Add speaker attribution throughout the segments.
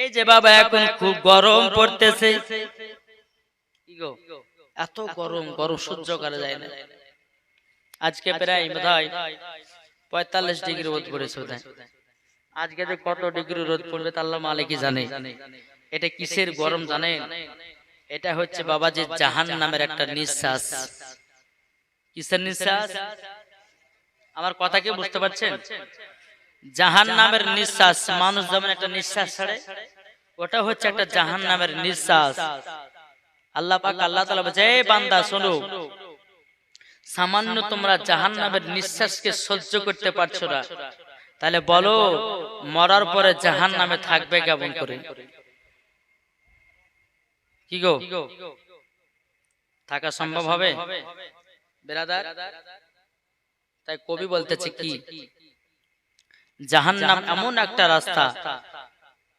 Speaker 1: এই যে বাবা এখন খুব গরম পড়তেছে, কি গো এত গরম, গরম সহ্য করা যায় না। আজকে প্রায় বোধহয় 45 ডিগ্রি রোদ পড়েছে বোধহয়। আজকে যে কত ডিগ্রি রোদ পড়বে তা আল্লাহ মালিকই জানে। এটা কিসের গরম জানেন? এটা হচ্ছে বাবা যে জাহান্নামের একটা নিঃশ্বাস। কিসের নিঃশ্বাস? আমার কথা কি বুঝতে পারছেন? জাহান্নামের নিঃশ্বাস। মানুষ যেমন একটা নিঃশ্বাস ছাড়ে, ওটা হচ্ছে একটা জাহান্নামের নিঃশ্বাস। আল্লাহ পাক আল্লাহ তাআলা বলেছে, এই বান্দা শোনো, সামান্য তোমরা জাহান্নামের নিঃশ্বাসকে সহ্য করতে পারছো না, তাহলে বলো মরার পরে জাহান্নামে থাকবে কেমন করে? কি গো, থাকা সম্ভব হবে বেরাদার? তাই কবি বলতেছে কি, জাহান্নাম এমন একটা রাস্তা,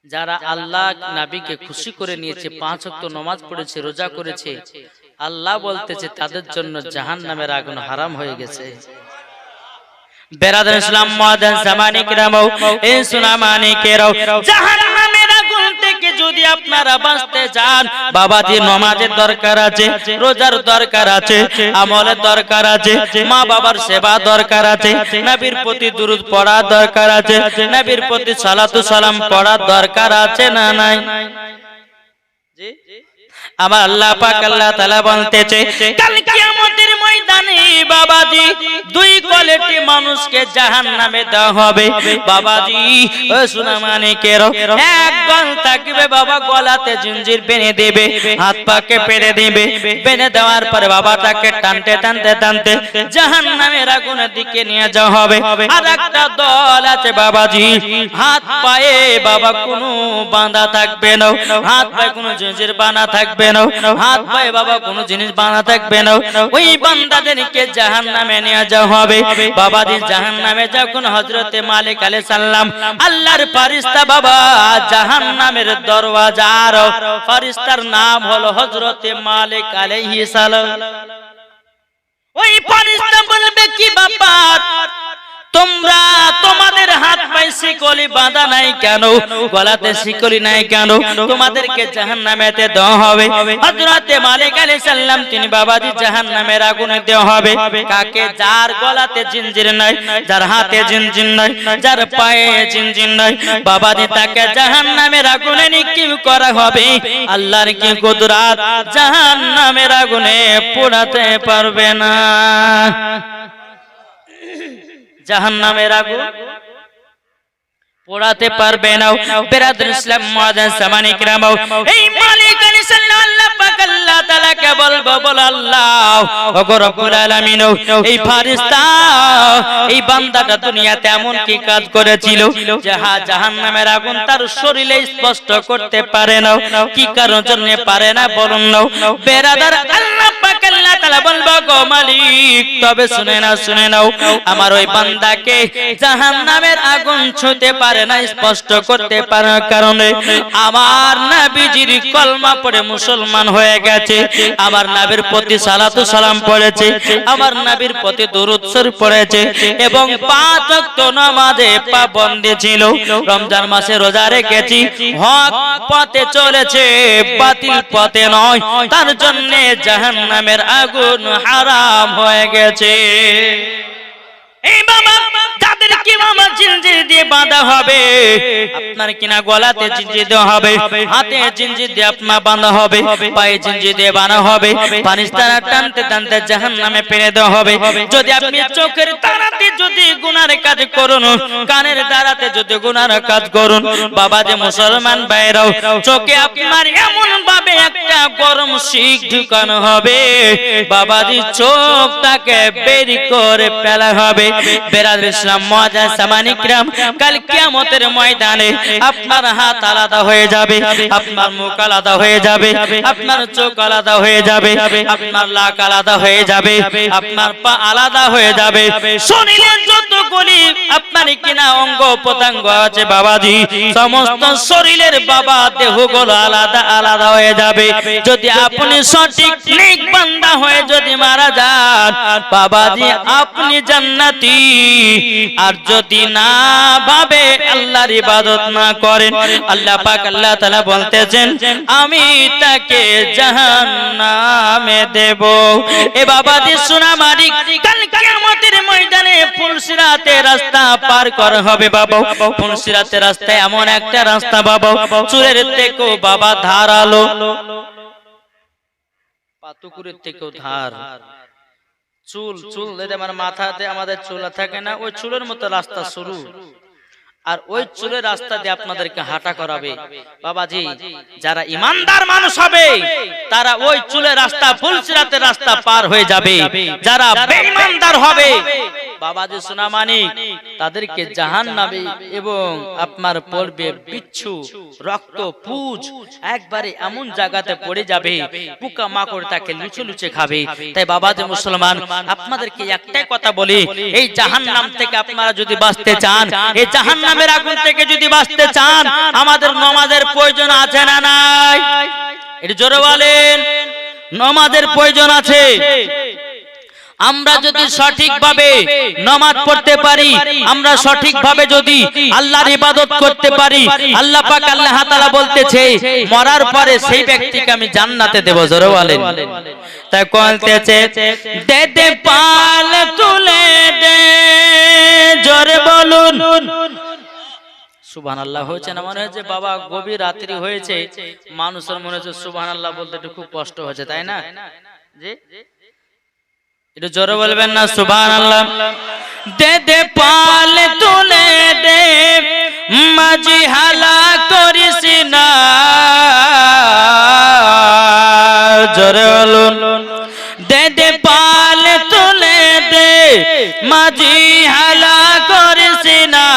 Speaker 1: যারা আল্লাহ নবীকে খুশি করে নিয়েছে, 5 ওয়াক্ত নামাজ পড়েছে, রোজা করেছে, আল্লাহ বলতেছে তাদের জন্য জাহান্নামের আগুন হারাম হয়ে গেছে। বেরাদার ইসলাম মুআজ্জিন জামানে কিরামও এ সুনামানে কেরাও, জাহান্নামের আগুন থেকে যদি আপনারা বাঁচতে চান, বাবাজি নামাজের দরকার আছে, রোজার দরকার আছে, আমলের দরকার আছে, মা বাবার সেবা দরকার আছে, নবীর প্রতি দুরূদ পড়া দরকার আছে, নবীর প্রতি সালাতু সালাম পড়া দরকার আছে না নাই? জি, আমার আল্লাহ পাক আল্লাহ তাআলা বলতেছে, কাল কিয়ামতের ময়দানে বাবাজি 2 কোয়ালিটি মানুষকে জাহান্নামে দেওয়া হবে। বাবাজি ও সুনামানিকের, একদল থাকবে বাবা গলাতে জিঞ্জির বেঁধে দেবে, হাত পাকে পেড়ে দেবে, বেঁধে দেওয়ার পরে বাবা তাকে টানতে টানতে টানতে জাহান্নামের আগুনের দিকে নিয়ে যাওয়া হবে। আর একটা দল আছে বাবাজি, হাত পায়ে বাবা কোনো বাঁধা থাকবে না, হাত পায়ে কোনো জিঞ্জির বাঁধা থাকবে না, হাত পায়ে বাবা কোনো জিনিস বাঁধা থাকবে না, ওই বান্দাদেরকে জাহান্নামে নিয়ে যাওয়া হবে। বাবাজি জাহান্নামে যখন হযরতে মালিক আলাইহিস সালাম আল্লাহর ফেরেশতা বাবা জাহান্নামের দরওয়াজার, ফেরেশতার নাম হলো হযরতে মালিক আলাইহিস সালাম। ওই ফেরেশতা বলবে, কি ব্যাপার তোমরা, তোমাদের হাত পায়ে শিকলি বাঁধা নাই কেন, গলাতে শিকলি নাই কেন, তোমাদেরকে জাহান্নামেতে দেওয়া হবে। হযরতে মালিক আলাইহিস সালাম তিনি বাবাজি জাহান্নামের আগুনে দেওয়া হবে কাকে? যার গলাতে জিঞ্জির নাই, যার হাতে জিঞ্জির নাই, যার পায়ে জিঞ্জির নাই, বাবাজি তাকে জাহান্নামের আগুনে নিক্ষেপ করা হবে। আল্লাহর কি কুদরত, জাহান্নামের আগুনে পোড়াতে পারবে না, জাহান্নামের আগুন পোড়াতে পারবে না। বেরাদার ইসলাম মুআজ্জিন জামানে কিরামও, এই মালিক আলাইহিস সালাম আল্লাহ পাক আল্লাহ তাআলাকে বলবো, বল আল্লাহ ওগো রব্বুল আলামিন, এই ফেরেশতা এই বান্দাটা দুনিয়াতে এমন কি কাজ করেছিল যে জাহান্নামের আগুন তার শরীরে স্পষ্ট করতে পারে না? কি কারণের জন্য পারে না বলুন না। বেরাদার আল্লাহ পাক আল্লাহ তাআলা বলবো, গো মালিক তবে শুনে নাও, আমার ওই বান্দাকে জাহান্নামের আগুন ছুঁতে পারে না, স্পষ্ট করতে পারার কারণে আমার নবীজির কলমা পড়ে মুসলমান হয়ে গেছে, আমার নবীর প্রতি সালাতু সালাম পড়েছে, আমার নবীর প্রতি দরুদ শরীফ পড়েছে এবং 5 ওয়াক্ত নামাজে পাবন্দী ছিল, রমজান মাসে রোজা রেখেছি, হক পথে চলেছে, বাতিল পথে নয়, তার জন্য জাহান্নামের আগুন হারাম হয়ে গেছে। এই বাবা যাদের কি মামা জিঞ্জির দিয়ে বাঁধা হবে, আপনার কিনা গলাতে জিঞ্জির দেওয়া হবে, হাতে জিঞ্জির দিয়ে আপনার বাঁধা হবে, পায়ে জিঞ্জির দিয়ে বাঁধা হবে, ফেরেশতারা টানতে টানতে জাহান্নামে ফেলে দেওয়া হবে। যদি আপনি চোখের তারাতে যদি গুনার কাজ করুন, কানের তারাতে যদি গুনার কাজ করুন, বাবা যে মুসলমান ভাইরাও, চোখে আপনার এমন ভাবে একটা গরম শিখ ঢুকানো হবে, বাবাজি চোখটাকে বের করে ফেলা হবে। বেরাদার ইসলাম মুআজ্জিন জামানে কিরাম, কাল কিয়ামতের ময়দানে আপনার হাত আলাদা হয়ে যাবে, আপনার মুখ আলাদা হয়ে যাবে, আপনার চোখ আলাদা হয়ে যাবে, আপনার নাক আলাদা হয়ে যাবে, আপনার পা আলাদা হয়ে যাবে, শরীরের যতগুলি আপনার কিনা অঙ্গ প্রত্যঙ্গ আছে বাবাজি, সমস্ত শরীরের বাবা দেহগুলো আলাদা আলাদা হয়ে যাবে। যদি আপনি সঠিক নেক বান্দা হয়ে যদি মারা যান, বাবাজি আপনি জান্নাতি, আর যদি না ভাবে আল্লাহর ইবাদত না করেন, আল্লাহ পাক আল্লাহ তাআলা বলতেছেন আমি তাকে জাহান্নামে দেব। এ বাবাজি সোনা মানিক, কাল কিয়ামতের ময়দানে ফুলসিরাতে রাস্তা পার করা হবে বাবা। ফুলসিরাতে রাস্তায় এমন একটা রাস্তা বাবা, চুলের থেকেও বাবা ধারালো, পাতুকুরের থেকেও ধার। চুল চুল আমার মাথাতে আমাদের চুল থাকে না, ওই চুলের মতো রাস্তা শুরু, আর ওই চুলের রাস্তা দিয়ে আপনাদেরকে হাঁটা করাবে বাবাজি। যারা ইমানদার মানুষ হবে তারা ওই চুলের রাস্তা, ফুলসিরাতের রাস্তা পার হয়ে যাবে। যারা বেঈমানদার হবে বাবাজি সোনা মানিক, তাদেরকে জাহান্নামে এবং আপনার পড়বে বিচ্ছু, রক্ত, পুঁজ, একবারে এমন জায়গাতে পড়ে যাবে পোকা মাকড় তাকে লুচে লুচে খাবে। তাই বাবাজি মুসলমান, আপনাদেরকে একটাই কথা বলি, এই জাহান্নাম থেকে আপনারা যদি বাঁচতে চান, এই জাহান্নামের আগুন থেকে যদি বাঁচতে চান, আমাদের নামাজের প্রয়োজন আছে না নাই? এটা জোরে বলেন, নামাজের প্রয়োজন আছে। আমরা যদি সঠিকভাবে নামাজ পড়তে পারি, আমরা সঠিকভাবে যদি আল্লাহর ইবাদত করতে পারি, আল্লাহ পাক আল্লাহ তাআলা বলতেছে মরার পরে সেই ব্যক্তিকে আমি জান্নাতে দেব। জোরে বলেন। তাই বলতেছে দে দে পাল তুলে দে, জোরে বলুন সুবহানাল্লাহ। হয়েছে না? মনে হচ্ছে বাবা গভীর রাত্রি হয়েছে, মানুষের মনে হচ্ছে সুবহানাল্লাহ বলতে একটু খুব কষ্ট হচ্ছে, তাই না? জি, একটু জোরে বলবেন না সুবহানাল্লাহ। দে দে পাল তুলে দে, মাঝি হালা করিস না, জোরে বলুন। দে দে পাল তুলে দে, মাঝি হালা করিস না,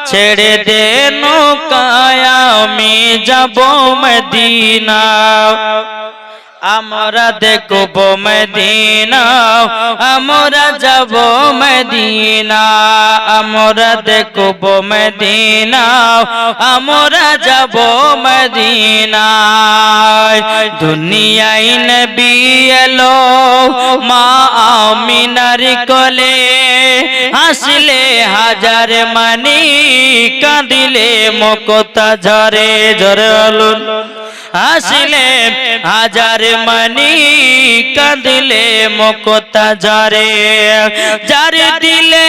Speaker 1: ছেড়ে দে নৌকায় আমি যাব মদিনা, আমরা দেখব মদিনা, আমরা যাব মদিনা, আমরা দেখব মদিনা, আমরা যাব মদিনা। দুনিয়ায় নবী এলো মা আমিনার কোলে, হাসলে হাজার মানি, কাঁদিলে মুক্তা ঝরে। জোরে বলুন। হাসলে হাজার মানি, কাঁদিলে মুক্তা ঝরে। যার দিলে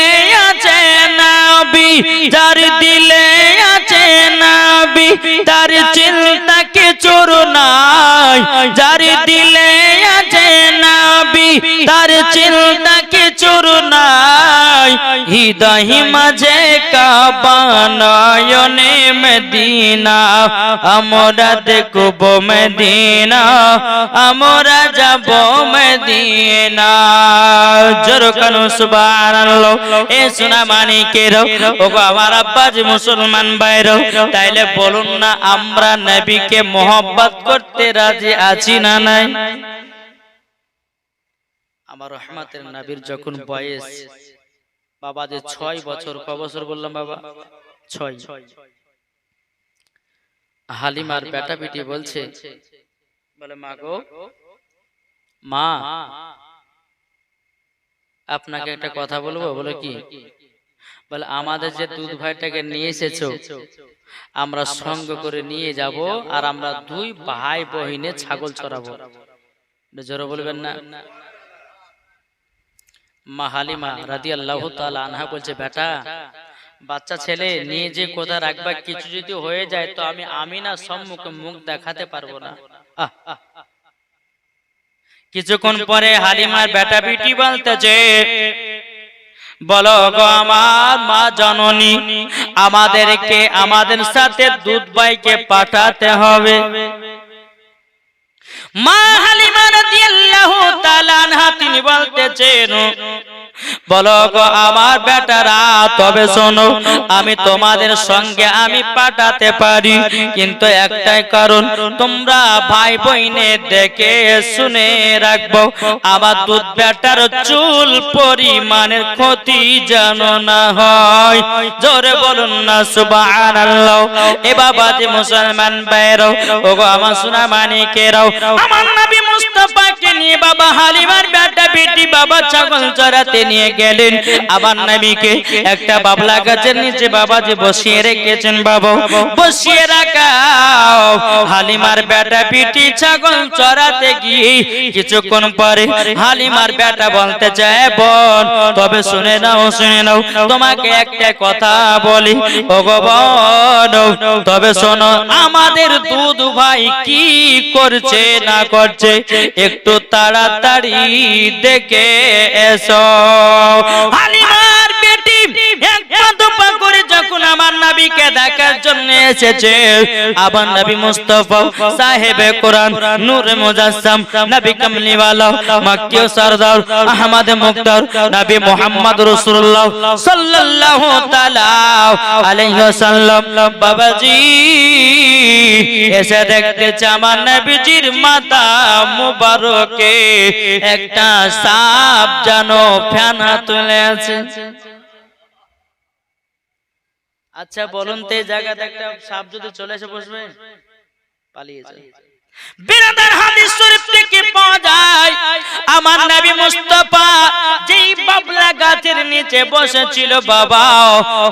Speaker 1: আছে নবী, যার দিলে আছে নবী, তার চিন্তা কিছুর নাই। যার দিলে আছে নবী, তার চিন্তা কিছুর নাই। হৃদয় মাঝে কাবা, নয়নে মদিনা, আমরা দেখব মদিনা, আমরা যাব মদিনা। জোরে কানো সুবহানাল্লাহ। এ সোনা মানিকের ও আমার আব্বাজি মুসলমান ভাইরা, তাইলে বলুন না আমরা নবীকে মোহাব্বত করতে রাজি আছি না নাই? আমার রহমতের নবীর যখন বয়স বাবা যে 6 বছর, ক বছর বললাম বাবা? 6। হালিমার বেটা বেটি বলছে, বলে মা গো মা, আপনাকে একটা কথা বলবো। বলে কি? বলে আমাদের যে দুধ ভাইটাকে নিয়ে এসেছো, আমরা সঙ্গ করে নিয়ে যাব, আর আমরা 2 ভাই বহিনে ছাগল চড়াবো। জোরে বলবেন না? মা হালিমা রাদিয়াল্লাহু তাআলা আনহা বলছে, বেটা বাচ্চা ছেলে নিয়ে যে কোথা রাখবা, কিছু যদি হয়ে যায় তো আমি আমিনার সম্মুখে মুখ দেখাতে পারবো না। কিছুক্ষণ পরে হালিমার বেটা বেটি বলতেছে, বলো গো আমার মা জননী, আমাদেরকে আমাদের সাথে দুধ ভাইকে পাঠাতে হবে। মা হালিমা রাদিয়াল্লাহু তাআলা আনহা তিনি বলতেছেন, বলো গো আমার বেটারা, তবে শোনো আমি তোমাদের সঙ্গে আমি পাঠাতে পারি, কিন্তু একটাই কারণ, তোমরা ভাই বইনে দেখে শুনে রাখবো, আমার দুধ বেটার চুল পরিমাণের ক্ষতি যেন না হয়। জোরে বলুন না সুবহানাল্লাহ। এ বাবা যে মুসলমান ভাইরাও, ও গো আমার সোনা মানিকেরাও, আমার নবী মুস্তাফাকে নিয়ে বাবা হালিমার বেটা বেটি বাবা ছাগল চড়াতে নিয়ে গেলেন। আমার নবীকে একটা বাবলা গাছের নিচে বাবা যে বসিয়ে রেখেছেন বাবা, বসিয়ে রাখা হালিমার বেটা বেটি ছাগল চড়াতে গিয়ে কিছুক্ষণ পরে হালিমার বেটা বলতে চায়, বোন তবে শুনে নাও তোমাকে একটা কথা বলি, ও গো বোন তবে শোনো, আমাদের দুধ ভাই কি করছে না করছে একটু তাড়াতাড়ি দেখে এসো। হালিমার বেটি এক পা দুপা করে যখন আমার নবীকে দেখার জন্য এসেছে, আমার নবী মুস্তাফা সাহেবে কোরআন নূরে মুজাসসাম নবী কামলিওয়ালা মক্কি সরদার আহমদ মুক্তার নবী মুহাম্মদ রাসূলুল্লাহ সাল্লাল্লাহু তাআলা আলাইহি ওয়াসাল্লাম বাবাজি এসে দেখতেছে আমার নবীজির মাথা মুবারকে একটা সাপ জানো ফেনা তুলে আছে। আচ্ছা বলুন তো এই জায়গাতে একটা সাপ যদি চলে এসে বসবে, পালিয়ে যায়। বিরাদার হাদিস শরীফ থেকে পাওয়া যায় আমার নবী মুস্তাফা যেই বাবলা গাছের নিচে বসেছিল বাবা,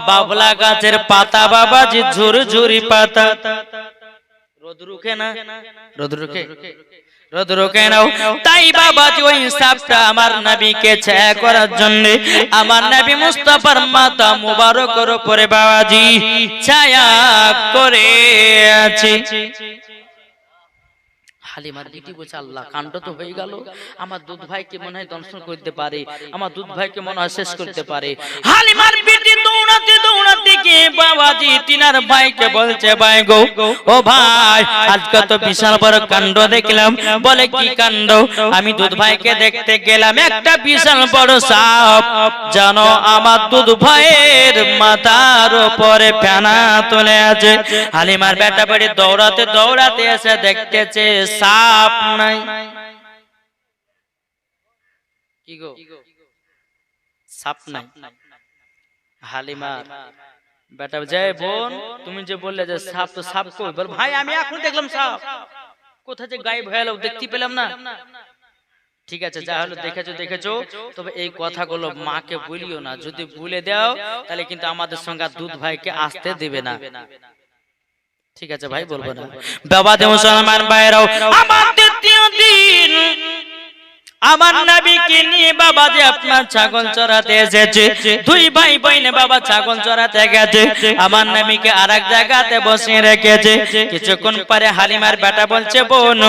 Speaker 1: বাবলা গাছের পাতা বাবা যে ঝুরঝুরি পাতা, রোদ রুখে না, রোদ রুখে, রোদ রুখে নাও, তাই বাবা যে ওই সাপটা আমার নবীকে ছায়া করার জন্য আমার নবী মুস্তাফার মাথা মুবারকের উপরে বাবাজি ছায়া করে আছে। হালিমার বিটি বলছে, আল্লাহ কাণ্ড তো হয়ে গেল, আমার দুধ ভাইকে মনে হয় দংশন করতে পারে, আমার দুধ ভাইকে মনে হয় শেষ করতে পারে। হালিমার বিটি দৌড়াতে দৌড়াতে গিয়ে বাবাজি তিনার ভাইকে বলছে, ভাই গো ও ভাই আজকে তো বিশাল বড় কাণ্ড দেখলাম। বলে কি কাণ্ড? আমি দুধ ভাইকে দেখতে গেলাম, একটা বিশাল বড় সাপ জানো আমার দুধ ভাইয়ের মাথার উপরে ফেনা তুলে আছে। হালিমার বেটা বেটি দৌড়াতে দৌড়াতে এসে দেখতেছে সাপ নাই। কি গো সাপ নাই। হালিমার বেটা যায়, বোন তুমি যে বললে যে সাপ, তো সাপ কই? বল ভাই আমি এখন দেখলাম সাপ, কোথায় যে গায়েব হয়ে গেল দেখতে পেলাম না। ঠিক আছে যা হলো দেখেছো দেখেছো, তবে এই কথাগুলো মাকে বলিও না, যদি ভুলে দাও তাহলে কিন্তু আমাদের সঙ্গে দুধ ভাইকে আসতে দেবে না। ঠিক আছে ভাই বলবো না। বাবা দে মুসলমান ভাইরাও, আমার দ্বিতীয় দিন আমার নবীকে নিয়ে বাবা যে আপনার ছাগল চড়াতে এসেছে, দুই ভাই বোন বাবা ছাগল চড়াতে গেছে, আমার নবীকে আরেক জায়গাতে বসিয়ে রেখেছে। কিছুক্ষণ পরে হালিমার বেটা বলছে, বোন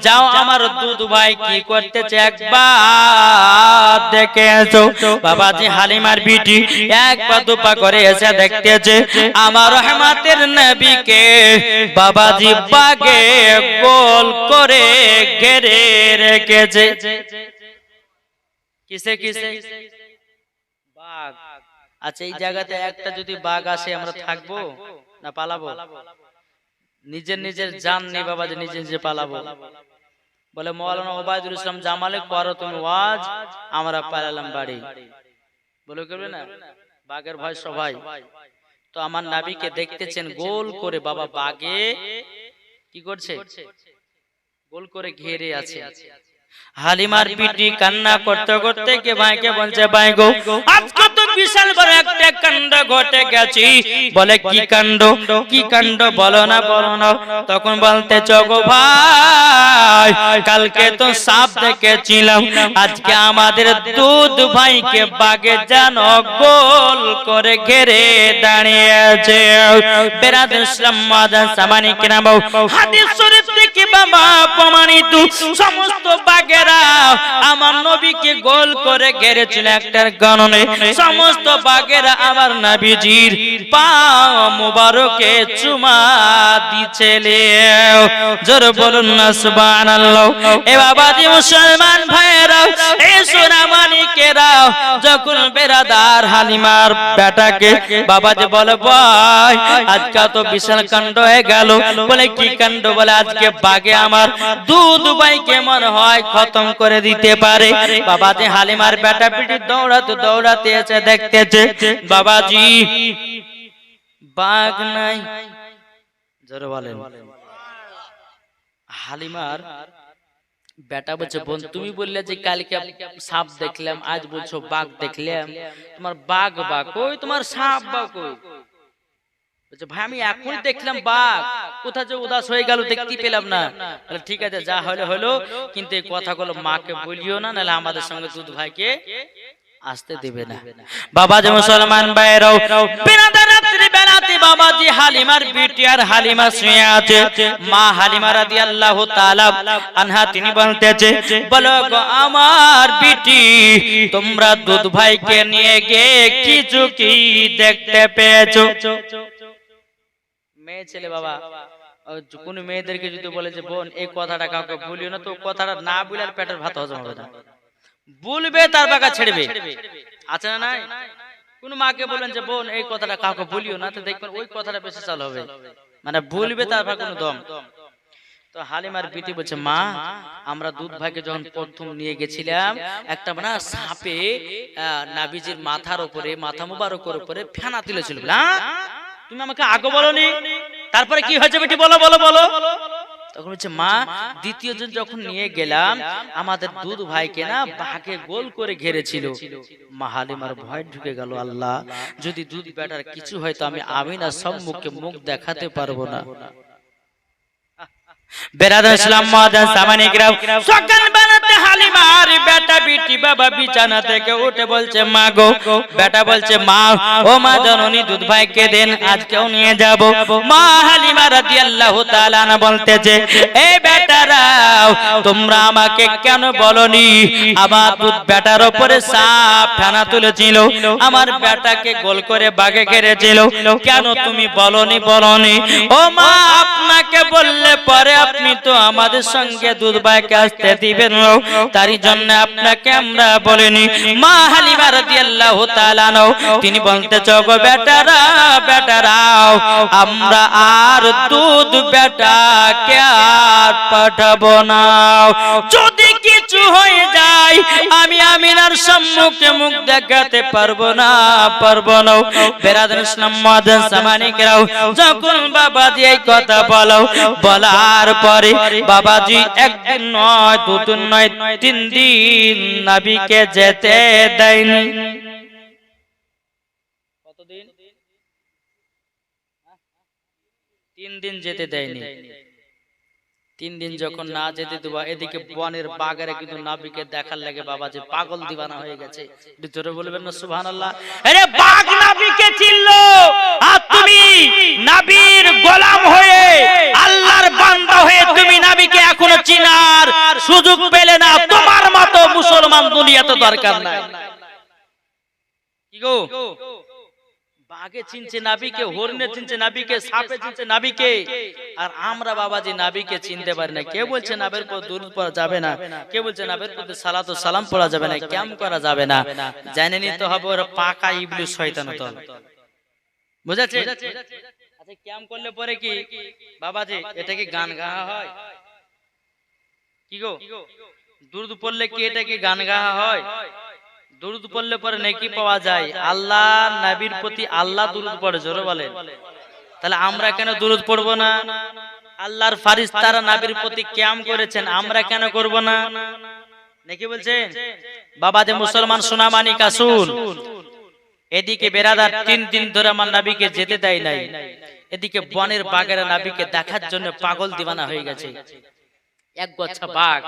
Speaker 1: যাও আমার দুধ ভাই কি করতেছে একবার দেখে এসো। বাবাজি হালিমার বিটি এক পা দুপা করে এসে দেখতেছে আমার রহমতের নবীকে বাবাজি বাগে গোল করে ঘিরে রেখেছে। কিসে কিসে? বাঘ। আচ্ছা এই জায়গাতে একটা যদি বাঘ আসে আমরা থাকবো না পালাবো? নিজের নিজের জান নেই বাবা, যে নিজে নিজে পালাবো। বলে মৌলানা ওবায়দুল ইসলাম জামালে করো তুমি ওয়াজ, আমরা পালালাম বাড়ি। বলে করবে না, বাঘের ভয় সবাই। তো আমার নবীকে দেখতেছেন গোল করে বাবা বাঘে কি করছে, গোল করে ঘিরে আছে। হালিমার বিটি কান্না করতে করতে কে ভাইকে বলছে, ভাই গো আজকে তো বিশাল বড় একটা কাণ্ড ঘটে গেছে। বলে কি কাণ্ড? কি কাণ্ড বলো না বলো না। তখন বলতে চগো ভাই কালকে তো সাপ দেখেছিলাম, আজকে আমাদের দুধ ভাইকে বাগে জানো গোল করে ঘিরে দাঁড়িয়ে আছে। বেরাদুল ইসলাম মাদান সামানি কিরাম, হাদিস শরীফ থেকে বাবা প্রমাণিত সমস্ত বাগেরা আমার নবীকে গোল করে ঘিরেছিল একটার কারণে। সমস্ত বাগেরা আমার নবীজির পা মুবারকে চুমা দিছিল। জোর বলুন না সুবহানাল্লাহ। এ বাবাজি মুসলমান ভাইরা, এ সোনা মানিকেরা, যখন বেরাদার হালিমার বেটাকে বাবাজি বলে, ভাই আজকে তো বিশাল কাণ্ড হয়ে গেল। বলে কি কাণ্ড? বলে আজকে বাগে আমার দুধ ভাইকে মনে হয় খতম করে দিতে পারে। বাবাজি হালিমার বেটা পিটি দৌড়াতে দৌড়াতে এসে দেখতেছে বাবাজি বাঘ নাই। জোরে বলেন। হালিমার বেটা বলছে বোন তুমি বললে যে কালকে সাপ দেখলাম, আজ বলছো বাঘ দেখলাম, তোমার বাঘ বা কই, তোমার সাপ বা কই? বলছে ভাই আমি এখনই দেখলাম বাঘ, কোথা যে উদাস হয়ে গেল দেখতে পেলাম না। বলে ঠিক আছে যা হলো হলো, কিন্তু এই কথাগুলো মাকে বলিও না, নাহলে আমাদের সঙ্গে দুধ ভাইকে আসতে দেবে না। বাবা যে মুসলমান ভাইরাও, বিরাতে রাত্রি বেলাতে বাবাজি হালিমার বিটি আর হালিমা শুয়ে আছে। মা হালিমা রাদিয়াল্লাহু তাআলা আনহা তিনি বলতেছে, বলো গো আমার বিটি, তোমরা দুধ ভাইকে নিয়ে গিয়ে কিছু কি দেখতে পেয়েছো? মেয়ে ছেলে বাবা, কোন মেয়েদেরকে যদি বলে যে বোন এই কথাটা কাউকে বলিও না, তো কথাটা না বলে আর পেটের ভাত হজম হবে না, বলবে তার বাগা ছেড়বে, আছে না নাই? কোন মাকে বলেন যে বোন এই কথাটা কাউকে বলিও না, তো দেখবেন ওই কথাটা বেশি চাল হবে, মানে বলবে তার ভাগ কোনো দম। তো হালিমার বিটি বলছে মা, আমরা দুধ ভাইকে যখন প্রথম নিয়ে গেছিলাম, একটা মানে সাপে নাবিজির মাথার উপরে, মাথা মুবারকের উপরে ফেনা তুলেছিল। তুমি আমাকে আগে বলনি, তারপরে কি হয়েছে বেটি বলো বলো বলো। তখন বলছে মা, দ্বিতীয় দিন যখন নিয়ে গেলাম, আমাদের দুধ ভাইকে না বাঘে গোল করে ঘেরেছিল। মা হালিমার ভয় ঢুকে গেল, আল্লাহ যদি দুধ বেটার কিছু হয় তো আমি আমিনার সম্মুখে মুখ দেখাতে পারবো না। বেরাদার ইসলাম মাদান সামানি গ্রাম, সকাল বেলাতে হালিমার বেটা বিটি বাবা বিছানা থেকে উঠে বলছে মা গো, বেটা বলছে মা, ও মা জননী দুধ ভাইকে দেন, আজকেও নিয়ে যাব। মা হালিমা রাদিয়াল্লাহু তাআলা আনহা বলতেছে, এই বেটারাও তোমরা আমাকে কেন বলনি? আমার দুধ বেটার উপরে সাপ ফেনা তুলেছিল, আমার বেটাকে গোল করে বাগে ঘিরেছিল, কেন তুমি বলনি বলনি? ও মা, আপনাকে বললে পরে আপনি তো আমাদের সঙ্গে দুধ ভাইকে আসতে দিবেন না, তারই জন্য আপনাকে আমরা বলিনি। মা হালিমা রাদিয়াল্লাহু তাআলা তিনি বলতে চগো বেটারা বেটারাও, আমরা আর দুধ বেটাকে আর পাঠাবো না, যদি কিছু হয়ে যায় আমি আমিনার সম্মুখে মুখ দেখাতে পারবো না পারবো না। বেরাদার ইসলাম মাদান সামানি গ্রাম, যখন বাবাজি এই কথা বলো, বলার পরে বাবাজি একদিন নয় দুদিন নয় 3 দিন নবীকে যেতে দেয়নি। কতদিন? 3 দিন যেতে দেয়নি। 3 দিন যখন না যেতে দেওয়া, এদিকে বনের বাগারে কিন্তু নবীকে দেখার লাগে বাবাজি পাগল দিওয়ানা হয়ে গেছে। জোরে বলবেন না সুবহানাল্লাহ? আরে বাগ নবীকে চিনলো, আর তুমি নবীর গোলাম হয়ে, আল্লাহর বান্দা হয়ে তুমি নবীকে এখনো চিনার সুযোগ পেলে না। তোমার মতো মুসলমান দুনিয়াতে দরকার নাই। কি গো, বাঘে চিনছে নাবিকে, হরিণে চিনছে নাবিকে, সাপে চিনছে নাবিকে, আর আমরা বাবাজি নাবিকে চিনতে পারি না। কে বলছে নাবের পর দুরূদ পড়া যাবে না, কে বলছে নাবের পর সালাত ও সালাম পড়া যাবে না, ক্যাম্প করা যাবে না। জানে নিতে হবে ওরা পাকা ইবলিস শয়তান দল, বুঝাচ্ছে? আচ্ছা ক্যাম্প করলে পরে কি বাবাজি এটা কি গান গাওয়া হয়? কি গো, দুরূদ পড়লে কি এটা কি গান গাওয়া হয়? দুরূদ পড়লে পরে নেকি পাওয়া যায়। আল্লাহ নবীর প্রতি আল্লাহ দুরূদ পড়ে, জোরে বলেন। তাহলে আমরা কেন দুরূদ পড়বো না? আল্লাহর ফেরেশতারা নবীর প্রতি কিয়াম করেছেন, আমরা কেন করব না? নাকি বলছেন বাবা যে মুসলমান সোনা মানিক আসুন। এদিকে বেরাদার 3 দিন ধরে আমার নবীকে যেতে দেয় নাই, এদিকে বনের বাগেরা নবীকে দেখার জন্য পাগল দিওয়ানা হয়ে গেছে। এক গচ্ছা বাঘ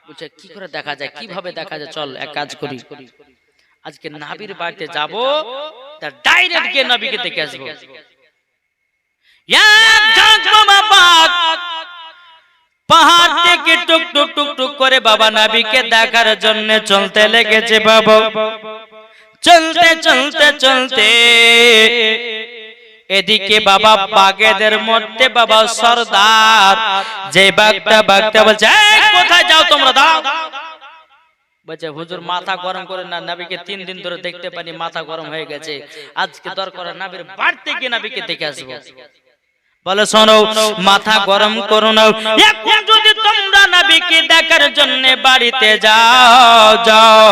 Speaker 1: বলছে কি করে দেখা যায়, কিভাবে দেখা যায়, চল এক কাজ করি, আজকে নবীর বাড়িতে যাব, তার ডাইরেক্ট গিয়ে নবীকে দেখে আসবো। পাহাড় থেকে টুক টুক টুক টুক করে বাবা নবীকে দেখার জন্য চলতে লেগেছে। বাবা চলতে চলতে চলতে এদিকে বাবা বাগেদের মধ্যে বাবা সরদার যে বাঘটা বলছে কোথায় যাও তোমরা, দাও বলছে হুজুর মাথা গরম করে না, নবীকে 3 দিন ধরে দেখতে পানি, মাথা গরম হয়ে গেছে, আজকে দরকার নবীর বাড়িতে গিয়ে নবীকে দেখে আসবো। বলে শোনো মাথা গরম করো না, এখন যদি তোমরা নবীকে দেখার জন্য বাড়িতে যাও যাও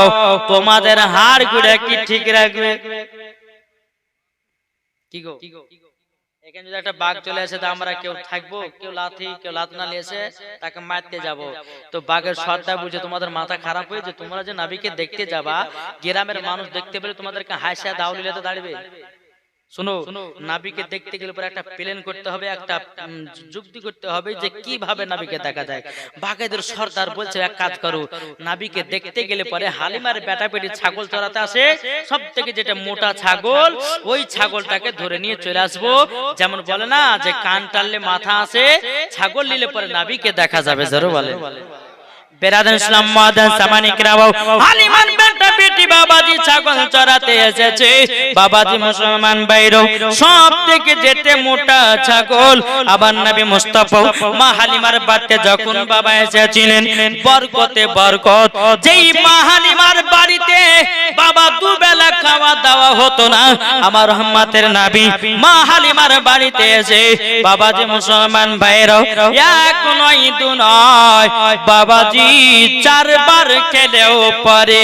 Speaker 1: তোমাদের হাড় গুড়া কি ঠিক রাখবে? কি গো এখানে যদি একটা বাঘ চলে আসে, তো আমরা কেউ থাকবো, কেউ লাথি কেউ লাথনা নিয়ে এসে তাকে মারতে যাব। তো বাঘের সর্দার বুঝে তোমাদের মাথা খারাপ হয়েছে, তোমরা যে নবীকে দেখতে যাবা, গ্রামের মানুষ দেখতে পেলে তোমাদেরকে হাসিয়া দাউলিলে তো দাঁড়িয়ে। শোনো, নবীকে দেখতে গেলে পরে একটা প্ল্যান করতে হবে, একটা যুক্তি করতে হবে যে কিভাবে নবীকে দেখা যায়। বাঘেদের সর্দার বলছে এক কাজ করো, নবীকে দেখতে গেলে পরে হালিমার বেটা বেটি ছাগল চড়াতে আসে, সব থেকে যেটা মোটা ছাগল, ওই ছাগলটাকে ধরে নিয়ে চলে আসবো। যেমন বলে না যে কান টানলে মাথা আসে, ছাগল নিলে পরে নবীকে দেখা যাবে। জোরে বলে। বেরাদান ইসলাম মাদান সামানিক রাও, হালিমার বেটা বেটি বাবাজি ছাগল চড়াতে এসেছে। বাবাজি মুসলমান বাইরো সব থেকে যেতে মোটা ছাগল। আবার নবী মুস্তাফা মা হালিমার বাড়িতে যখন বাবা এসেছিলেন, বরকতে বরকত, যেই মা হালিমার বাড়িতে বাবা দুবেলা খাওয়া দাওয়া হতো না, আমার রহমতের নবী মা হালিমার বাড়িতে এসে বাবাজি মুসলমান বাইরো এক নয় দু নয় বাবাজি চারবার খেলেও পরে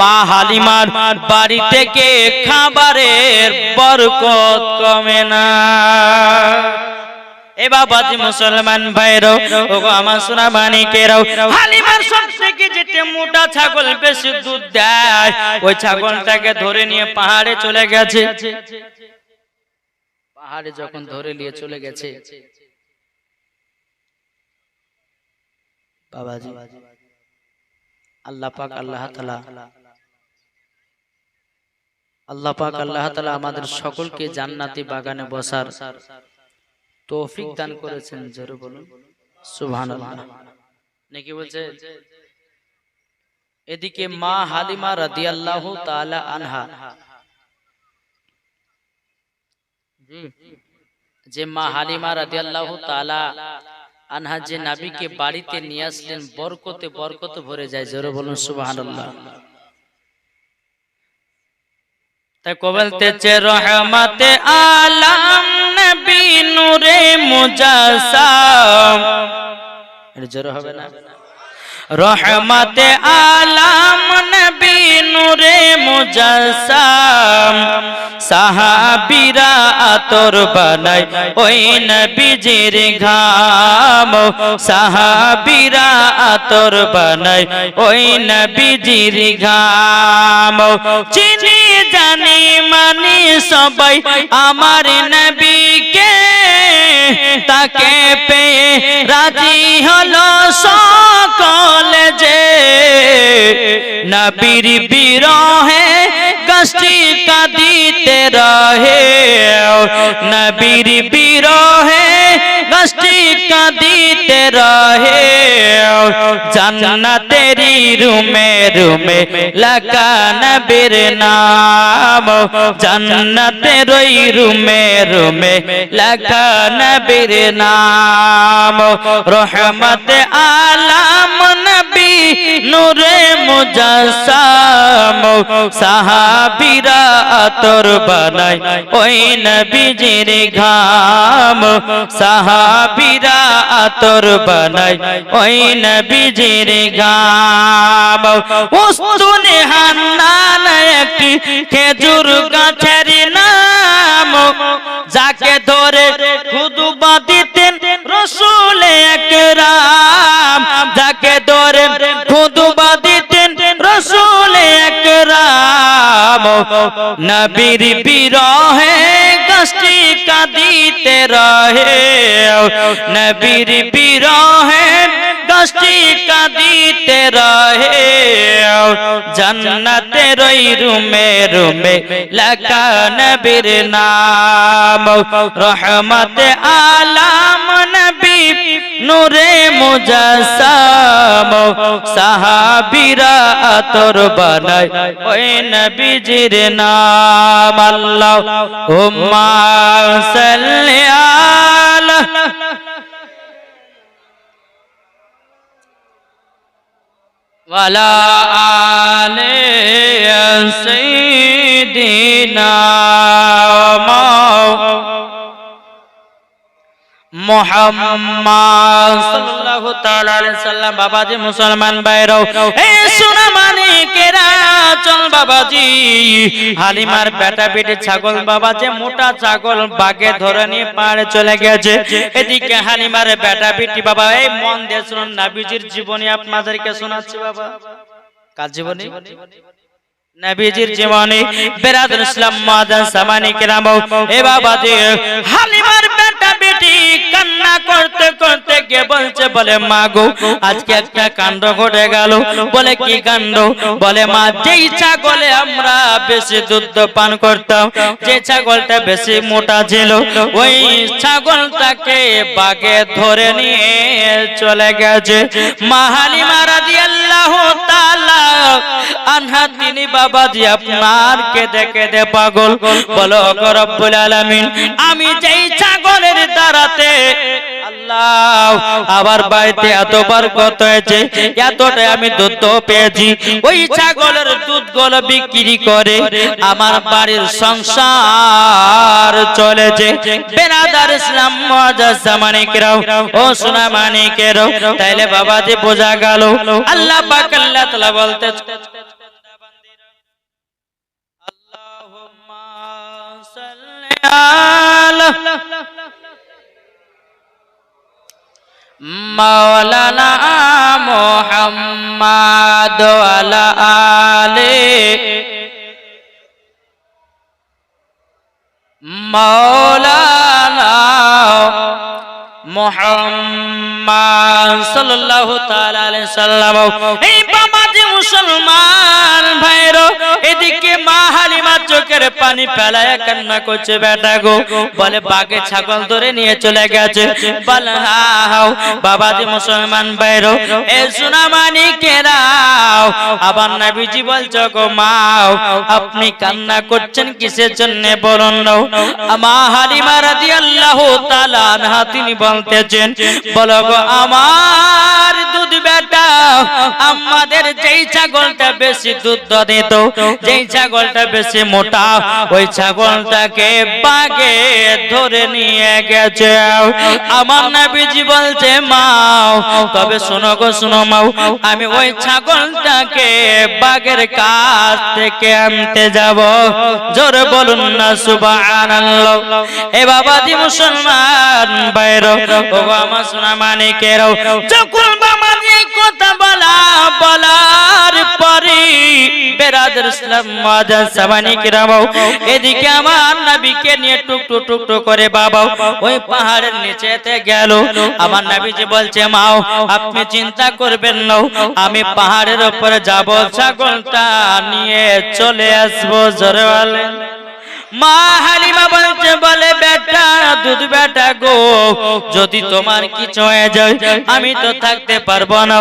Speaker 1: মা হালিমার বাড়ি থেকে খাবারের বরকত কমে না। এ বাবাজি মুসলমান ভাইরো, ওগো আমার সোনা মানিকেরাও, হালিমার সব থেকে যেটা মোটা ছাগল বেশি দুধ দেয়, ওই ছাগলটাকে ধরে নিয়ে পাহাড়ে চলে গেছে। পাহাড়ে যখন ধরে নিয়ে চলে গেছে, বাবাজি আল্লাহ পাক আল্লাহ তাআলা আমাদের সকলকে জান্নাতি বাগানে বসার তৌফিক দান করেছেন। জোরে বলুন সুবহানাল্লাহ। নাকি বলছে, এদিকে মা হালিমা রাদিয়াল্লাহু তাআলা আনহা, যে মা হালিমা রাদিয়াল্লাহু তাআলা আনহা যে নবীকে বাড়িতে নিয়ে আসলেন, বরকতে বরকত ভরে যায়। জোরে বলুন সুবহানাল্লাহ। তাই বলতেছে রহমতে আলম নবী নূরে মুজাসসাম, এর জোরে হবে না? রহমতে আলম নবী নূরে মুজাসসাম, সাহাবীরা আতর বানায় ওই নবীজির ঘাম, সাহাবীরা আতর বানায় ওই নবীজির ঘাম। চিনি জানি মানি সবাই আমার নবীকে, তাকে পেয়ে রাজি হলো সকল যে, নবীর বিরহে কষ্টি কাঁদিতে রহে, নবীর বিরহে কষ্টি কাঁদিতে রহে। জান্নাতেরি রুমে রুমে লাগা নবীর নাম, জান্নাতের ওই রুমে রুমে লাগা নবীর নাম। রহমতে আলম নবী নূরে মুজাসসাম, সাহাবীরা আতর বানায় ওই নবীজির ঘাম, সাহাবীরা আতর বানায় ওই নবীজির ঘাম। উস্তুনে হান্নান একটি খেজুর গাছের নাম, যাকে ধরে খুতবা দিতেন রাসূল আকরাম, যাকে ধরে খুতবা দিতেন রাসূল আকরাম। নবীর বিরহে কষ্টি কাঁদিতে রহে, নবীর বিরহে কষ্টি কাঁদিতে রহে। জান্নাতের ওই রুমে রুমে লাগা নবীর নাম, রহমতে আলম নবী নূরে মুজাসসাম, সাহাবীরা আতর বানায় ওই নবীজির নাম। আল্লাহুম্মা সাল্লি আলা ওয়ালা আলে সাইয়্যিদিনা মুহাম্মদ সাল্লাল্লাহু তাআলা আলাইহি সাল্লাম। বাবাজি মুসলমান ভাইরাও, এই সোনা মানিকেরা চল বাবাজি, হালিমার বেটা বেটি ছাগল বাবাজি, মোটা ছাগল বাগে ধরে নিয়ে পাড়ে চলে গেছে। এদিকে হালিমার বেটা বেটি বাবা, এই মন দিয়ে শুনুন, নবীজির জীবনী আপনাদেরকে শোনাচ্ছি বাবা। কার জীবনী? নবীজির জীবনী। বেরাদুল ইসলাম মুআজ্জাজ সামানি কিরাম, এ বাবাজি হালিমার বেটা বেটি কান্না করতে করতে কে বলছে, বলে মা গো আজকে একটা কাণ্ড ঘটে গেল। বলে কি কাণ্ড? বলে মা, যেই ছাগলে আমরা বেশি দুধ পান করতাম, যে ছাগলটা বেশি মোটা ছিল, ওই ছাগলটাকে বাগে ধরে নিয়ে চলে গেছে। মা হালিমা রাদিয়াল্লাহু তাআলা আনহা তিনি বাবাজি আপনার কেঁদে কেঁদে পাগল। বলো গো রব্বুল আলামিন, আমি যেই ছাগলের দ্বারাতে আল্লাহ আবার বাড়িতে এতবার কত হয়েছে, এতটাই আমি দুধ পেয়েছি, ওই ছাগলের দুধগুলো বিক্রি করে আমার বাড়ির সংসার চলেছে। বেরাদার ইসলাম মুআজ্জাজ সামানিকেরাও, ও সোনা মানিকেরাও, তাইলে বাবাজি বোঝা গেল আল্লাহ পাক আল্লাহ তাআলা বলতে মাওলানা মুহাম্মদ ওয়ালা আলে মাওলানা মুহাম্মদ সাল্লাল্লাহু তাআলা আলাইহি সাল্লাম। এই বাবাজি মুসলমান ভাইরো, এদিকে মা হালিমা চোখের পানি ফেলায় কান্না করছে, বেটা গো বলে বাগে ছাগল ধরে নিয়ে চলে গেছে। বলে হাও বাবাজি মুসলমান ভাইরো, এ সোনা মানিকেরাও, আবার নবীজি বলছো গো মা আপনি কান্না করছেন কিসের জন্য বলুন না। মা হালিমা রাদিয়াল্লাহু তাআলা আনহা তিনি বলতেছেন, বলো গো আমার দুধ বেটা, আমাদের যেই ছাগলটা বেশি দুধ দিত, যেই ছাগলটা বেশি মোটা, ওই ছাগলটাকে বাগে ধরে নিয়ে গেছে। আমার নবীজি বলছে মাও, তবে শোনো গো শোনো মাও, আমি ওই ছাগলটাকে বাগের কাছ থেকে আনতে যাব। জোরে বলুন না সুবহানাল্লাহ। এ বাবাজি মুসলমান ভাইরো, ও আমার সোনা মানিকেরাও, যখন বাবাজি কথা বলার পরে বেরাদার ইসলাম মুআজ্জাজ সামানিকেরাম, এদিকে আমার নবীকে নিয়ে টুকটু টুকটু করে বাবা ওই পাহাড়ের নিচেতে গেল। আমার নবীজি বলছে মাও আপনি চিন্তা করবেন না, আমি পাহাড়ের উপরে যাব, ছাগলটা নিয়ে চলে আসবো। জোরে বলেন। মা হালিমা বলছে, বলে বেটা দুধ বেটা গো, যদি তোমার কিছু হয়ে যায় আমি তো থাকতে পারবো না,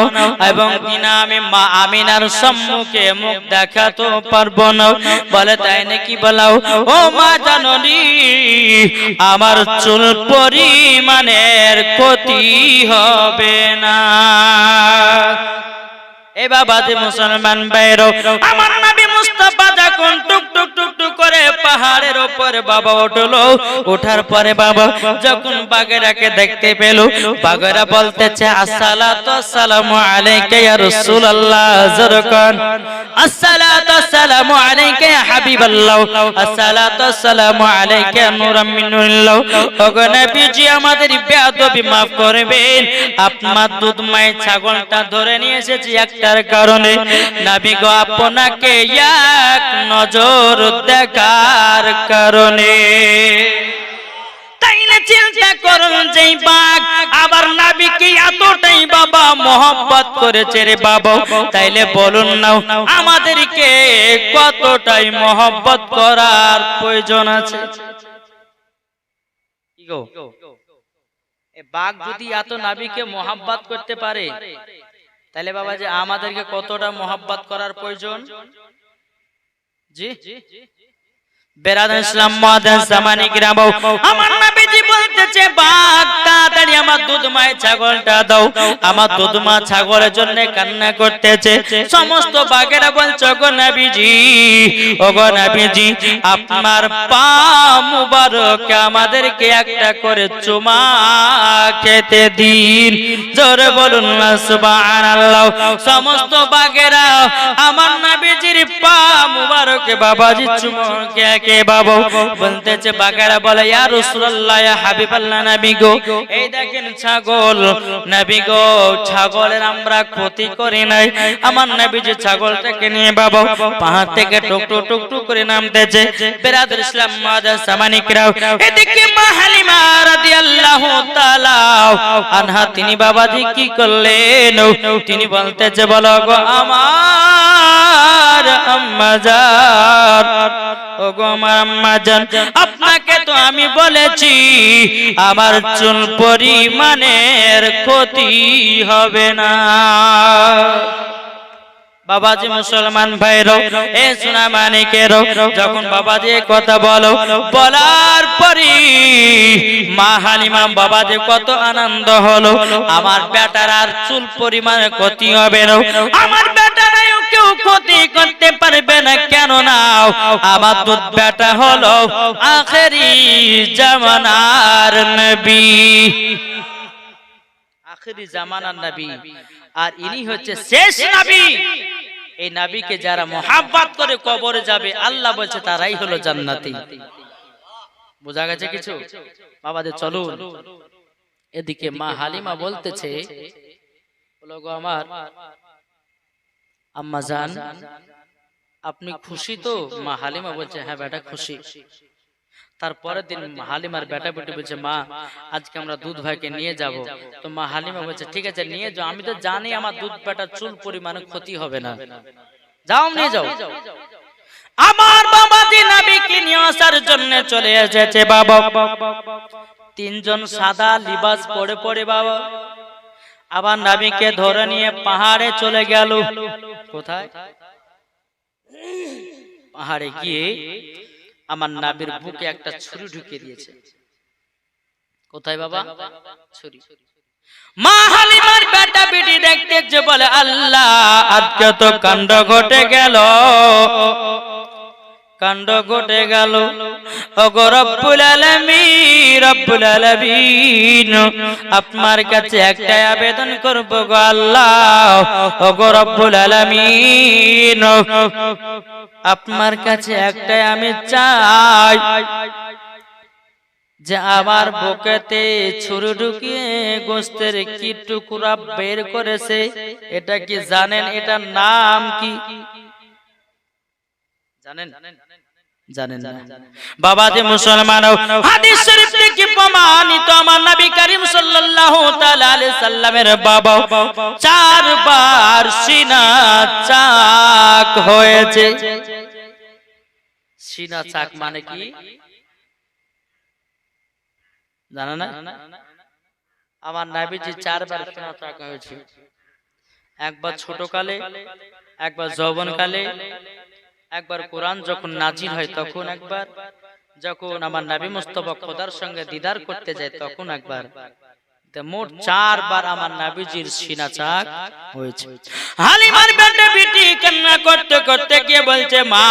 Speaker 1: এবং কিনা আমি মা আমিনার সম্মুখে মুখ দেখাতে পারবো না। বলে তাই নাকি? বলাও ও মা জাননি, আমার চুল পরিমাণের ক্ষতি হবে না। এ বাবাজি মুসলমান ভাইরো, আমার নবী মুস্তাফা যখন টুক টুক টুক টুক করে পাহাড়ের উপরে বাবা উঠলো, ওঠার পরে বাবা যখন বাগেরাকে দেখতে পেল, বাগেরা বলতেছে আসসালাতু আসসালামু আলাইকা ইয়া রাসূলুল্লাহ। যরকান আসসালাতু আসসালামু আলাইকা ইয়া হাবিবাল্লাহ, আসসালাতু আসসালামু আলাইকা নূরাম মিন নূরিল্লাহ। ওগো নবীজি আমাদের বেয়াদবি maaf করবেন, আপনার দুধ মাই ছাগলটা ধরে নিয়ে এসেছি একটার কারণে, নবী গো আপনাকে এক নজর দেখার কারণে। তাইলে চিন্তা করুন, যেই বাঘ আবার নবীকে এতটাই বাবা মোহাম্মত করেছে রে বাবা, তাইলে বলুন না আমাদেরকে কতটাই মোহাম্মত করার প্রয়োজন আছে। কি গো, এ বাঘ যদি এত নবীকে মোহাম্মত করতে পারে, তাহলে বাবা যে আমাদেরকে কতটা মোহাব্বত করার প্রয়োজন। জি বেরাদার ইসলাম মুআজ্জাজ সামানিকেরাম, আমার নবীজি বলতেছে বাঘ তাড়াতাড়ি আমার আমার দুধময় ছাগলটা দাও। আমার দুধমা ছাগলের জন্য কান্না করতেছে। সমস্ত বাঘেরা বলছে গো নবীজি, ও গো নবীজি, আপনার পা মুবারক আমাদেরকে একটা করে চুমা খেতে দিন। জোরে বলুন না সুবহানাল্লাহ। সমস্ত বাঘেরা আমার নবীজির পা মুবারকে বাবাজি চুমা খেয়ে বাবা বলতেছে। বাঘেরা বলে ইয়া রাসূলুল্লাহ, ইয়া হাবিবাল্লাহ, নবী গো, এই দেখেন ছাগল। নবী গো, ছাগলের আমরা ক্ষতি করি নাই। আমার নবীজি ছাগলটাকে নিয়ে বাবা পাহাড় থেকে টুকটুক টুকটুক করে নামতেছে। বিরাদর ইসলাম মুআজ্জাজ সামানিকরাও, এদিকে মা হালিমা রাদিয়াল্লাহু তাআলা আনহা তিনি বাবাজি কি করলেন? তিনি বলতেছে, বলো গো আমার আম্মা জান, ও গো আমার আম্মা জান, আপনাকে তো আমি বলেছি আমার চুল পরিমাণের ক্ষতি হবে না। বাবাজি মুসলমান ভাইরো, এ সোনা মানিকেরো, যখন বাবাজি কথা বলো, বলার পরে মা হালিমা বাবাজি কত আনন্দ হলো। আমার বেটার আর চুল পরিমাণে ক্ষতি হবে না, আমার বেটারাও কেউ ক্ষতি করতে পারবে না। কেন না আমার দুধ বেটা হলো আখেরি জামানার নবী, আখেরি জামানার নবী, আর ইনি হচ্ছে শেষ নবী। এই নবীকে যারা মুহাব্বত করে কবরে যাবে, আল্লাহ বলছে তারাই হলো জান্নাতি। বোঝা গেছে কিছু? বাবাদের চলুন। এদিকে মা হালিমা বলতেছে, বলো গো আমার আম্মা জান, আপনি খুশি তো? মা হালিমা বলছে হ্যাঁ বেটা খুশি। তারপরের দিন হালিমার বেটা বেটি বলছে, মা আজকে আমরা দুধ ভাইকে নিয়ে যাব। তো মা হালিমা বলছে ঠিক আছে নিয়ে যাও, আমি তো জানি আমার দুধ বেটা চুল পরিমাণে ক্ষতি হবে না, যাও নিয়ে যাও। আমার বাবাজি নবীকে নিয়ে আসার জন্য চলে এসেছে বাবা। তিনজন সাদা লিবাস পরে পরে বাবা আবার নবীকে ধরে নিয়ে পাহাড়ে চলে গেল। কোথায়? পাহাড়ে গিয়ে আমার নবীর বুকে একটা ছুরি ঢুকিয়ে দিয়েছে। কোথায় বাবা? ছুরি। মা হালিমার বেটা বেটি দেখতেছে, বলে আল্লাহ আজকে তো কাণ্ড ঘটে গেল, কাণ্ড ঘটে গেল। ওগো রব্বুল আলামিন, রব্বুল আলামিন, আপনার কাছে একটাই আবেদন করব গো আল্লাহ, ওগো রব্বুল আলামিন, আপনার কাছে একটাই আমি চাই যে আমার বুকেতে ছুরি ঢুকিয়ে গোশতের কি টুকরা বের করেছে, এটা কি জানেন? এটার নাম কি জানেন? জানেন না বাবাজি মুসলমান। হাদিস শরীফ থেকে প্রমাণিত আমার নবী করিম সাল্লাল্লাহু তাআলা আলাইহি সাল্লামের বাবা চারবার সিনা চাক হয়েছে। সিনা চাক মানে কি জানা না? আমার নবীজি চারবার সিনা চাক হয়েছে। একবার ছোটকালে, একবার যৌবনকালে, একবার কোরআন যখন নাজিল হয় তখন, একবার যখন আমার নবী মুস্তাফা খোদার সঙ্গে দিদার করতে যায় তখন একবার। মোট চারবার আমার নবীজির সিনা চাক হয়েছে। হালিমার বেটা বেটি কান্না করতে করতে গিয়ে বলছে, মা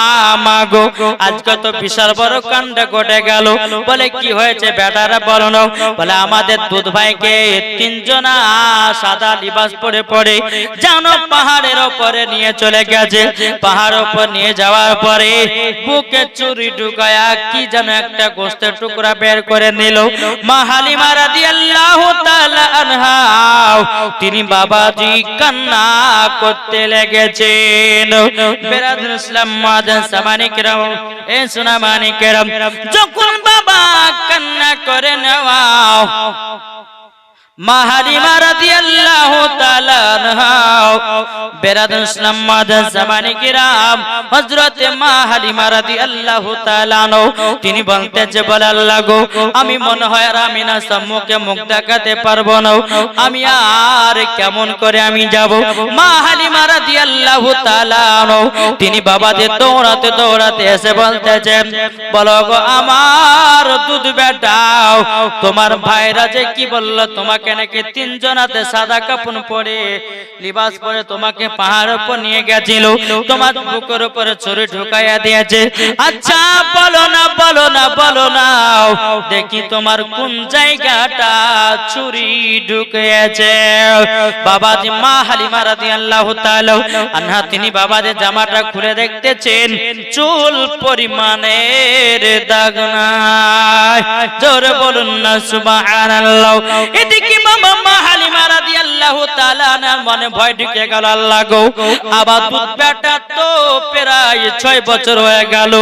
Speaker 1: মা গো আজকে তো বিশাল বড় কাণ্ড ঘটে গেল। বলে কি হয়েছে বেটারা বলো না? বলে আমাদের দুধ ভাইকে তিনজনা সাদা লিবাস পরে পরে জানো পাহাড়ের উপরে নিয়ে চলে গেছে। পাহাড়ের উপর নিয়ে যাওয়ার পরে বুকে চুরি ঢুকায়া কি যেন একটা গোশতের টুকরা বের করে নিল। মা হালিমা রাদিয়াল্লাহু তাআলা আনহা তিনি বাবাজি কান্না করতে লেগেছেন। বিরাদর ইসলাম মুআজ্জাজ সামানিকরাম, এ সোনা মানিকেরাম, যখন বাবা কান্না করে নেওয়া মা হালিমা রাদিয়াল্লাহু তাআলা আনহা বেরাদুল ইসলাম মাদান জামানি কিরাম হযরত মা হালিমা রাদিয়াল্লাহু তাআলা তিনি বলতেন যে বলে আল্লাহ গো আমি মনে হয় আর আমি না সম্মুখে মুখ দেখাতে পারবো না আমি আর কেমন করে আমি যাব মা হালিমা রাদিয়াল্লাহু তাআলা তিনি বাবাদের দৌড়াতে দৌড়াতে এসে বলতেছেন বলো গো আমার দুধ বেটাও তোমার ভাইরা যে কি বলল তোমাকে নাকি তিনজনাতে সাদা কাপড় পরে লিবাস পরে তোমাকে পাহাড় উপর নিয়ে গেছিল তোমার বুকের উপরে ছুরি ঢুকাইয়া দিয়েছে আচ্ছা বলো না বলো না বলো না দেখি তোমার কোন জায়গাটা ছুরি ঢুকিয়েছে বাবাজি মা হালিমা রাদিয়াল্লাহু তাআলা আনহা তিনি বাবাদের জামাটা খুলে দেখতেছেন চুল পরিমাণের দাগ নাই জোরে বলুন না সুবহানাল্লাহ এদিকে বাবা মা হালিমা রাদিয়াল্লাহু তাআলা মনে ভয় ঢুকে গেল আল্লাহ গো আবার দুধ বেটা তো প্রায় 6 বছর হয়ে গেল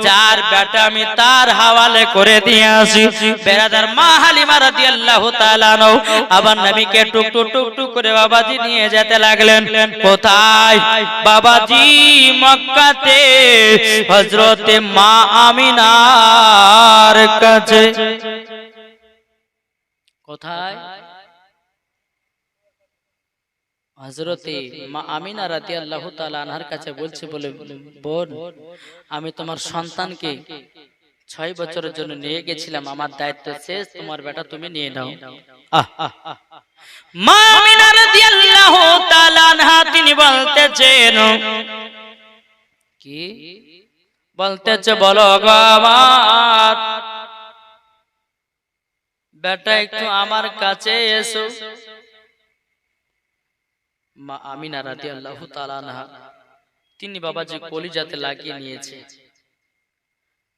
Speaker 1: যার বেটা আমি তার হাওয়ালে করে দিয়ে আসি বেরাদার মা হালিমা রাদিয়াল্লাহু তাআলা আবার নবীকে টুক টুক টুক টুক করে বাবাজি নিয়ে যেতে লাগলেন কোথায় বাবাজি মক্কাতে হযরতে মা আমিনার কাছে কোথায় হযরতে মা আমিনা রাদিয়াল্লাহু তাআলা আনহার কাছে বলছে বলে বোন আমি তোমার সন্তানকে 6 বছরের জন্য নিয়ে গেছিলাম আমার দায়িত্ব শেষ তোমার বেটা তুমি নিয়ে নাও মা আমিনা রাদিয়াল্লাহু তাআলা আনহা তিনি বলতেছেন কি বলতেছে বলো গো আমার বেটা একটু আমার কাছে এসো মা আমিনা রাদিয়াল্লাহু তাআলা আনহা তিনি বাবাজি কলিজাতে লাগিয়ে নিয়েছে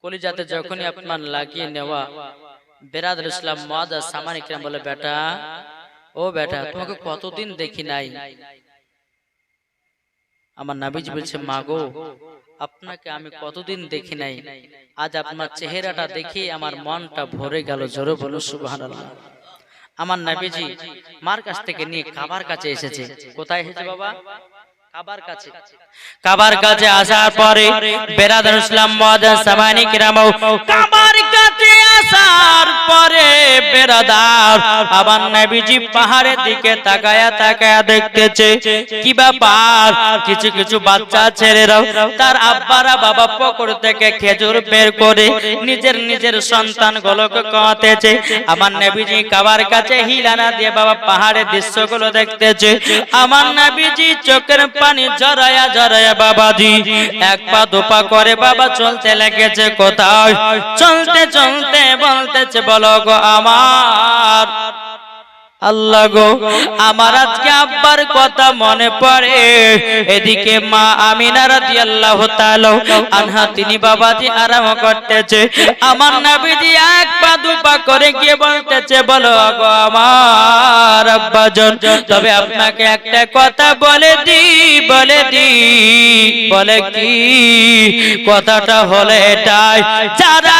Speaker 1: কলিজাতে যখনই আপনার লাগিয়ে নেওয়া বেরাদুল ইসলাম মুআজ্জাজ সামানি কিরাম বলে বেটা ও বেটা তোমাকে কতদিন দেখি নাই আমার নবীজি বলছে মা গো আপনাকে আমি কতদিন দেখি নাই আজ আপনার চেহারাটা দেখে আমার মনটা ভরে গেল জোরে বলো সুবহানাল্লাহ আমার নবীজি মার কাছ থেকে নিয়ে কাবার কাছে এসেছে কোথায় এসেছে বাবা কাবার কাছে আসার পরে বেরাদুল ইসলাম মুআজ্জাজ সামানি কিরাম কাবার কাছে আসার পরে বেরাদার আবার নবীজি পাহাড়ের দিকে তাকায়া তাকায়া দেখতেছে কি ব্যাপার কিছু কিছু বাচ্চা ছেলেরাও তার আব্বারা বাবা পকর থেকে খেজুর বের করে নিজের নিজের সন্তানগুলোকে খাওয়াতেছে আমার নবীজি কাবার কাছে হিলানা দিয়ে বাবা পাহাড়ের দৃশ্যগুলো দেখতেছে আমার নবীজি চোখের পানি জড়ায়া জড়ায়া বাবাজি এক পা দুপা করে বাবা চলতে লেগেছে কোথায় চলতে চলতে বলতেছে বলো গো আমার আল্লাহ গো আমার আজকে আব্বার কথা মনে পড়ে এদিকে মা আমিনা রাদিয়াল্লাহু তাআলা আনহা তিনি বাবাজি আরাম করতেছে আমার নবীজি এক পা দুপা করে গিয়ে বলতেছে বলো গো আমার আব্বাজান তবে আপনাকে একটা কথা বলে দি বলে কি কথাটা হলো এটাই যারা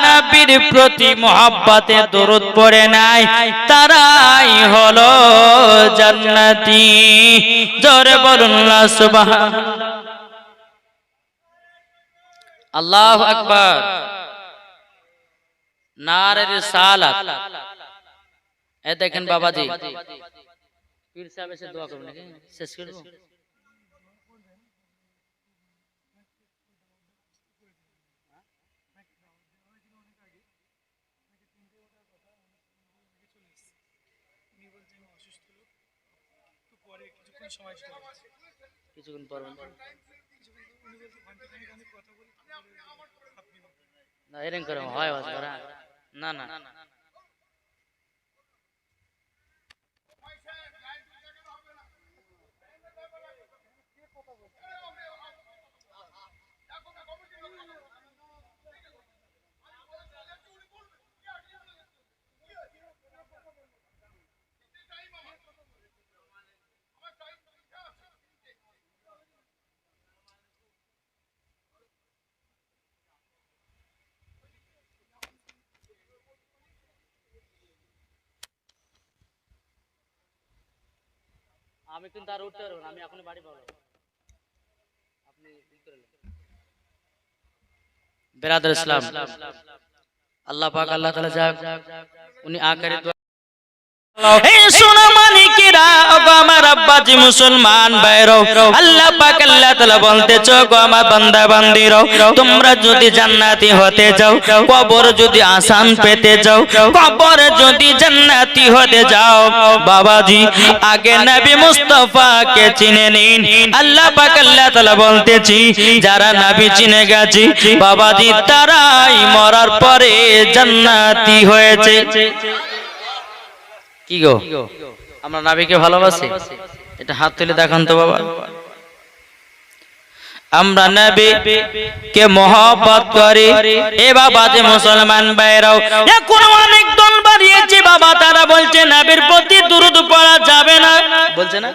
Speaker 1: নবীর প্রতি মহব্বতে দরুদ পড়ে নাই তারা হলো জান্নাতি জোরে বলুন না সুবহানাল্লাহ আল্লাহু আকবার নারে রিসালাত এই দেখেন বাবাজি পীর সাহেব এসে দোয়া করুন নাকি শেষ করব কিছুক্ষণ পর না এরকম করে হয় না না আমি কিন্তু আর উঠতে পারবো না, আমি এখনই বাড়ি পাবো। আপনি বেরাদর ইসলাম, আল্লাহ পাক আল্লাহ তাআলা যাক উনি আকারে এই সোনা মানিকেরা ওগো আমার আব্বাজি মুসলমান ভাইরা, আল্লাহ পাক আল্লাহ তাআলা বলতেছে গো আমার বান্দা বান্দিরা, তোমরা যদি জান্নাতি হতে যাও, কবর যদি আসান পেতে যাও, কবর যদি জান্নাতি হতে যাও, বাবাজি আগে নবী মুস্তাফাকে চিনে নিন। আল্লাহ পাক আল্লাহ তাআলা বলতেছি যারা নবী চিনে গেছে বাবাজি তারাই মরার পরে জান্নাতি হয়েছে। কি গো আমরা নবীকে ভালোবাসি? এটা হাত তুলে দেখান তো বাবা। আমরা নবীকে মহব্বত করি। এ বাবা যে মুসলমান ভাইরাও এখন অনেক দল বাড়িয়েছে বাবা, তারা বলছে নবীর প্রতি দুরূদ পড়া যাবে না, বলছে না?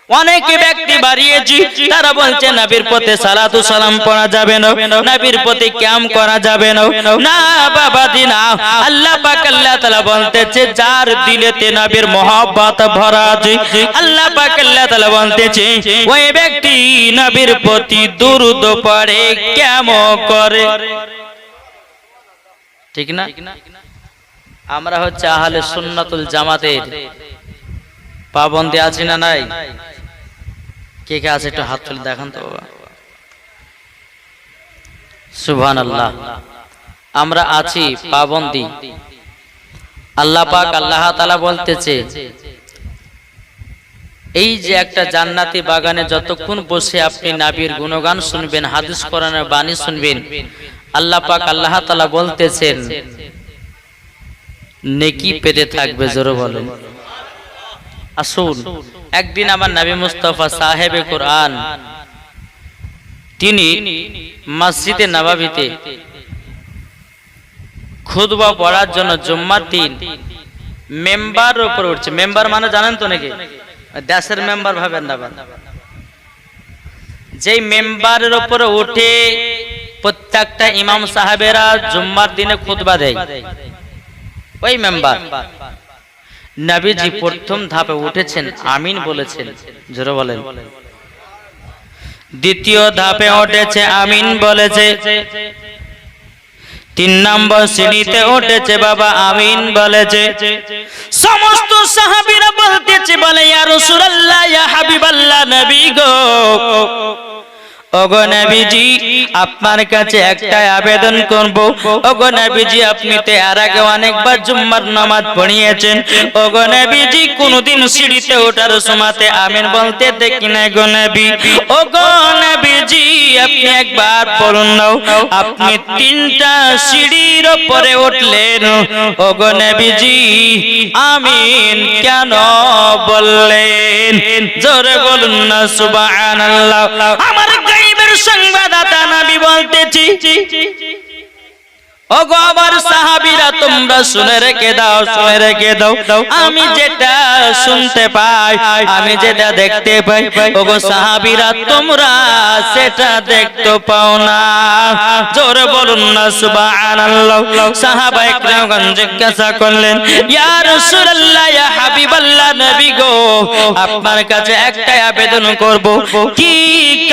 Speaker 1: অনেক ব্যক্তি বাড়িয়েছি তারা বলছে নবীর প্রতি সালাতু সালাম পড়া যাবে না, নবীর প্রতি কিয়াম করা যাবে না। না বাবা দিনা, আল্লাহ পাক আল্লাহ তাআলা বলতেছে যার দিলেতে নবীর মহব্বত ভরা আছে, আল্লাহ পাক আল্লাহ তাআলা বলতেছে ওই ব্যক্তি নবীর প্রতি দুরূদ পড়ে কেমন করে, ঠিক না? আমরা হচ্ছে আহলে সুন্নাতুল জামাতের পাবন্দি আছি না নাই? কে কে আছে একটু হাত তুলে দেখান তো বাবা। সুবহানাল্লাহ, আমরা আছি পাবন্দি। আল্লাহ পাক আল্লাহ তাআলা বলতেছে এই যে একটা জান্নাতি বাগানে যতক্ষণ বসে আপনি নবীর গুণগান শুনবেন, হাদিস কোরআনের বাণী শুনবেন, আল্লাহ পাক আল্লাহ তাআলা বলতেছেন নেকি পেতে থাকবে। জোরে বলেন। আসুন, একদিন আমার নবী মুস্তাফা সাহেবে কোরআন তিনি মসজিদে নববীতে খুতবা পড়ার জন্য জুম্মার দিন মেম্বার উপর উঠছে। মেম্বার মানে জানেন তো নাকি? দেশের মেম্বার ভাবেন না, যেই মেম্বারের উপরে উঠে প্রত্যেকটা ইমাম সাহেবেরা জুম্মার দিনে খুতবা দেয়, ওই মেম্বার। নবীজি প্রথম ধাপে উঠেছেন, আমিন বলেছেন। জোরে বলেন। দ্বিতীয় ধাপে উঠেছে, আমিন বলেছে। 3 নম্বর সিঁড়িতে উঠেছে বাবা, আমিন বলেছে। সমস্ত সাহাবীরা বলতেছে বলে ইয়া রাসূলুল্লাহ, ইয়া হাবিবাল্লাহ, নবী গো, ওগো নবীজি আপনার কাছে একটা আবেদন করব। ওগো নবীজি আপনি তো এর আগে অনেকবার জুম্মার নামাজ পড়িয়েছেন, ওগো নবীজি কোনদিন সিঁড়িতে ওঠার সময়তে আমিন বলতে দেখি না গো নবী। ওগো নবীজি আপনি একবার বলুন না, আপনি 3টা সিঁড়ির উপরে উঠলেন, ওগো নবীজি আমিন কেন বললেন? জোরে বলুন না সুবহানাল্লাহ। আমার গায়বের সংবাদদাতা নবী বলতেছি ওগো আমার সাহাবীরা তোমরা শুনে রেখে দাও, শুনে রেখে দাও। আমি যেটা শুনতে পাই, আমি যেটা দেখতে পাই, ওগো সাহাবীরা তোমরা সেটা দেখতে পাও না। জোরে বলুন না সুবহানাল্লাহ। সাহাবায়ে কেরাম জিজ্ঞাসা করলেন ইয়া রাসূলুল্লাহ, ইয়া হাবিবাল্লাহ, নবী গো আপনার কাছে একটাই আবেদন করব, কি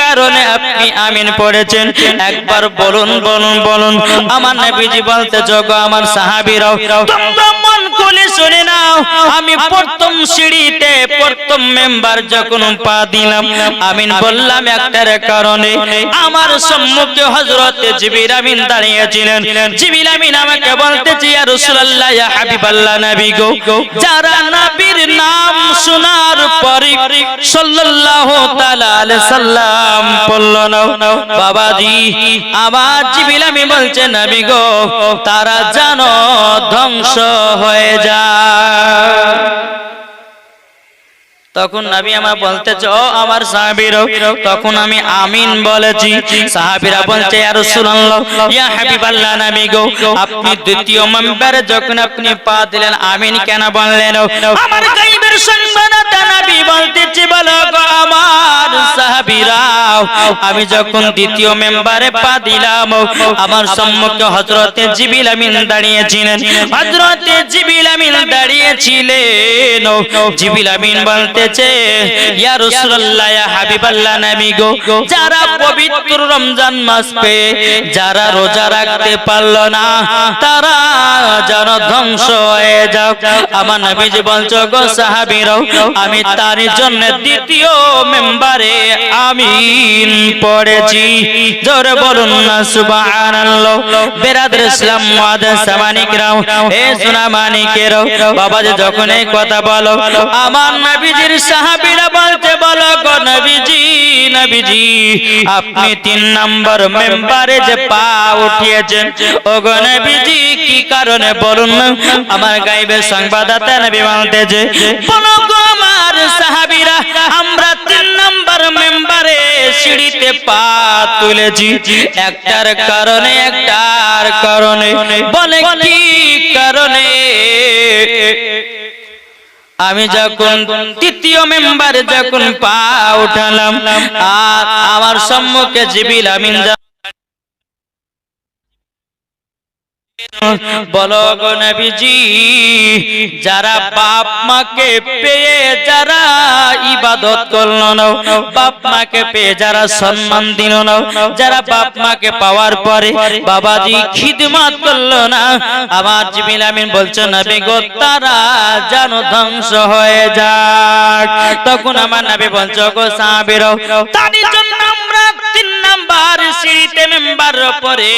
Speaker 1: কারণে আপনি আমিন পড়েছেন একবার বলুন, বলুন, বলুন। আমার নবী বলতে যোগ আমার সাহাবীরাও তোমরা মন খুলে শুনে নাও, আমি প্রথম সিঁড়িতে প্রথম মেম্বার যখন পা দিলাম আমিন বললাম একটার কারণে, আমার সম্মুখে হযরত জিবরিল আমিন দাঁড়িয়েছিলেন। জিবরিল আমিন আমাকে বলতেছে ইয়া রাসূলুল্লাহ, ইয়া হাবিবাল্লাহ, নবী গো যারা নবীর নাম শোনার পরে সাল্লাল্লাহু তাআলা আলাইহি সাল্লাম বললো না বাবাজি, আমার জিবরিল আমিন বলছে নবী গো তারা যেন ধ্বংস হয়ে যায়। তখন নবী আমার বলতেছে ও আমার সাহাবীরা, তখন আমি আমিন বলেছি। সাহাবীরা বলছে ইয়া রাসূলুল্লাহ, ইয়া হাবিবাল্লাহ, নবী গো আপনি দ্বিতীয় মেম্বারে যখন আপনি পা দিলেন আমিন কেন বললেন? আমার গায়বের সংবাদদাতা নবী নবী বলতেছি বলো গো আমার সাহাবীরা আমি যখন দ্বিতীয় মেম্বারে পা দিলাম আমার সম্মুখে হযরতে জিবরিল আমিন দাঁড়িয়েছিলেন হযরতে জিবরিল আমিন দাঁড়িয়েছিলেন জিবরিল আমিন বলতেছে ইয়া রাসূলুল্লাহ ইয়া হাবিবাল্লাহ নবী গো যারা পবিত্র রমজান মাস পেয়ে যারা রোজা রাখতে পারলো না তারা যেন ধ্বংস হয়ে যাক আমার নবীজি বলছো গো সাহাবীরাও আমি তার জন্য দ্বিতীয় মেম্বারে আমিন পড়েছি জোরে বলুন না সুবহানাল্লাহ বেরাদর ইসলাম মুআদ্দাস সামানিকরাও এ সোনা মানিকেরাও বাবাজি যখন এই কথা বলো আমার নবীজির সাহাবীরা বলতে বলো গো নবীজি নবীজি আপনি 3 নম্বর মেম্বারে যে পা উঠিয়েছেন ও গো নবীজি কি কারণে বলুন আমার গায়বের সংবাদদাতা নবী বলতেছে বলো গো আমার সাহাবীরা আমরা 3 নম্বর মেম্বারে সিঁড়িতে পা তুলেছি একটার কারণে বলে কি কারণে আমি যখন তৃতীয় মেম্বারে যখন পা উঠালাম আর আমার সম্মুখে জিবরিল আমিন বলো গো নবীজি যারা বাপ মাকে পেয়ে যারা ইবাদত করলো না বাপ মাকে পেয়ে যারা সম্মান দিল না যারা বাপ মাকে পাওয়ার পরে বাবাজি খিদমত করলো না আমার জিবরিল আমিন বলছো নবী গো তারা যেন ধ্বংস হয়ে যাক তখন আমার নবী বলছো গো সাহাবীরা তাদের জন্য আমরা 3 নাম্বার সিঁড়িতে মেম্বার পরে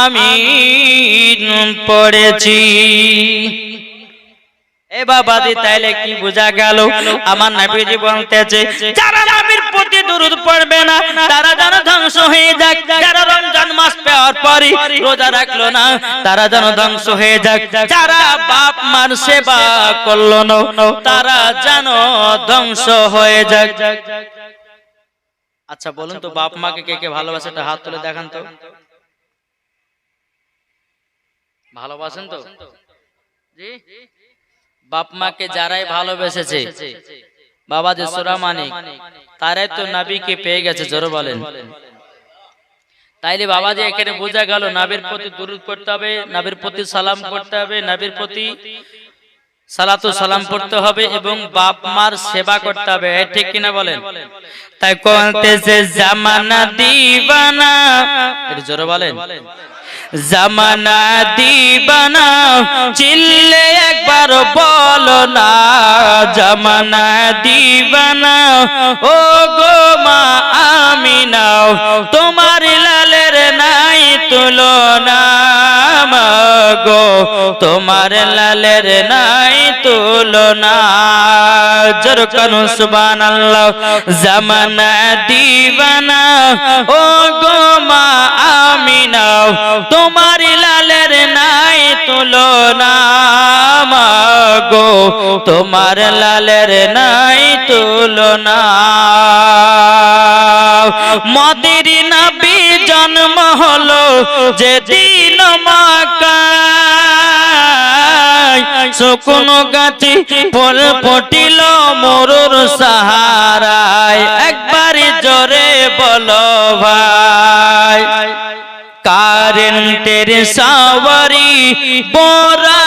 Speaker 1: আমিন পড়েছি এ বাবাজি তাইলে কি বোঝা গেল আমার নবীজি বলতেছে যারা নবীর প্রতি দরুদ পড়বে না তারা যেন ধ্বংস হয়ে যাক যারা রমজান মাস পাওয়ার পরে রোজা রাখলো না তারা যেন ধ্বংস হয়ে যাক যারা বাপ মার সেবা করলো না তারা যেন ধ্বংস হয়ে যাক আচ্ছা বলুন তো বাপ মাকে কে কে ভালোবাসে একটা হাত তুলে দেখান তো ভালোবাসেন তো জি বাপ মাকে যারাই ভালোবেসেছে বাবা যে সূরা মানিক তারাই তো নবীকে পেয়ে গেছে জোরে বলেন তাইলে বাবা যে এখানে বোঝা গেল নবীর প্রতি দরুদ পড়তে হবে নবীর প্রতি সালাম করতে হবে নবীর প্রতি সালাতু সালাম পড়তে হবে এবং বাপ মার সেবা করতে হবে ঠিক কিনা বলেন তাই কোনতেছে জামানা দিবানা এর জোরে বলেন জামানা দিবানা চিল্লে একবার বলো না জামানা দিবানা ও গো মা আমিনা তোমার লালের নাই তুলনা গো তোমার লালের নাই তুলনা জোরে কানো সুবহানাল্লাহ জামানা দিবানা ও গো মা আমিনা তোমার লালের নাই তুলনা গো তোমার লালের নাই তুলনা মদির নবী জন্ম হলো যেদিন মক্কায় শুকনো গাছে ফল ফুটিল মরুর সাহারায় একবার জোরে বলো ভাই কারেন্টের সাওয়ারি বোরা